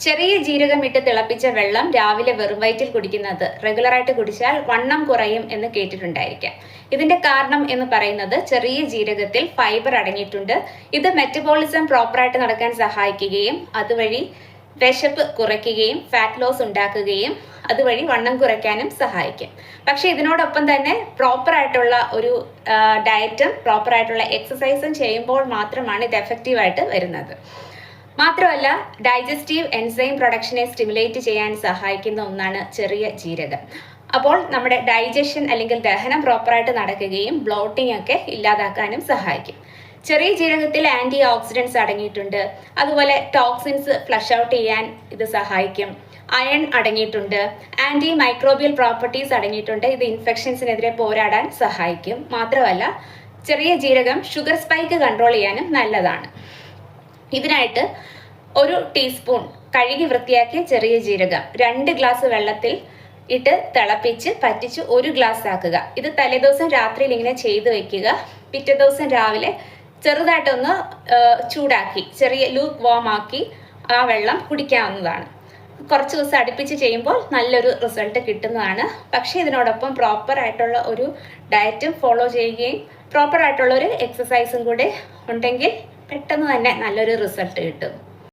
ചെറിയ ജീരകം ഇട്ട് തിളപ്പിച്ച വെള്ളം രാവിലെ വെറും വയറ്റിൽ കുടിക്കുന്നത് റെഗുലറായിട്ട് കുടിച്ചാൽ വണ്ണം കുറയും എന്ന് കേട്ടിട്ടുണ്ടായിരിക്കാം. ഇതിന്റെ കാരണം എന്ന് പറയുന്നത് ചെറിയ ജീരകത്തിൽ ഫൈബർ അടങ്ങിയിട്ടുണ്ട്. ഇത് മെറ്റബോളിസം പ്രോപ്പറായിട്ട് നടക്കാൻ സഹായിക്കുകയും അതുവഴി വിശപ്പ് കുറയ്ക്കുകയും ഫാറ്റ് ലോസ് ഉണ്ടാക്കുകയും അതുവഴി വണ്ണം കുറയ്ക്കാനും സഹായിക്കും. പക്ഷെ ഇതിനോടൊപ്പം തന്നെ പ്രോപ്പറായിട്ടുള്ള ഒരു ഡയറ്റും പ്രോപ്പറായിട്ടുള്ള എക്സസൈസും ചെയ്യുമ്പോൾ മാത്രമാണ് ഇത് എഫക്റ്റീവായിട്ട് വരുന്നത്. മാത്രമല്ല, ഡൈജസ്റ്റീവ് എൻസൈം പ്രൊഡക്ഷനെ സ്റ്റിമുലേറ്റ് ചെയ്യാൻ സഹായിക്കുന്ന ഒന്നാണ് ചെറിയ ജീരകം. അപ്പോൾ നമ്മുടെ ഡൈജഷൻ അല്ലെങ്കിൽ ദഹനം പ്രോപ്പറായിട്ട് നടക്കുകയും ബ്ലോട്ടിംഗ് ഒക്കെ ഇല്ലാതാക്കാനും സഹായിക്കും. ചെറിയ ജീരകത്തിൽ ആൻറ്റി ഓക്സിഡൻസ് അടങ്ങിയിട്ടുണ്ട്. അതുപോലെ ടോക്സിൻസ് ഫ്ലഷ് ഔട്ട് ചെയ്യാൻ ഇത് സഹായിക്കും. അയൺ അടങ്ങിയിട്ടുണ്ട്. ആൻറ്റി മൈക്രോബിയൽ പ്രോപ്പർട്ടീസ് അടങ്ങിയിട്ടുണ്ട്. ഇത് ഇൻഫെക്ഷൻസിനെതിരെ പോരാടാൻ സഹായിക്കും. മാത്രമല്ല, ചെറിയ ജീരകം ഷുഗർ സ്പൈക്ക് കൺട്രോൾ ചെയ്യാനും നല്ലതാണ്. ഇതിനായിട്ട് 1 ടീസ്പൂൺ കഴുകി വൃത്തിയാക്കിയ ചെറിയ ജീരകം 2 ഗ്ലാസ് വെള്ളത്തിൽ ഇട്ട് തിളപ്പിച്ച് പറ്റിച്ച് 1 ഗ്ലാസ് ആക്കുക. ഇത് തലേദിവസം രാത്രിയിൽ ഇങ്ങനെ ചെയ്തു വെക്കുക. പിറ്റേ ദിവസം രാവിലെ ചെറുതായിട്ടൊന്ന് ചൂടാക്കി ചെറിയ ലൂക്ക് വാം ആക്കി ആ വെള്ളം കുടിക്കാവുന്നതാണ്. കുറച്ച് ദിവസം അടുപ്പിച്ച് ചെയ്യുമ്പോൾ നല്ലൊരു റിസൾട്ട് കിട്ടുന്നതാണ്. പക്ഷേ ഇതിനോടൊപ്പം പ്രോപ്പറായിട്ടുള്ള ഒരു ഡയറ്റും ഫോളോ ചെയ്യുകയും പ്രോപ്പറായിട്ടുള്ള ഒരു എക്സസൈസും കൂടെ ഉണ്ടെങ്കിൽ പെട്ടെന്ന് തന്നെ നല്ലൊരു റിസൾട്ട് കിട്ടും.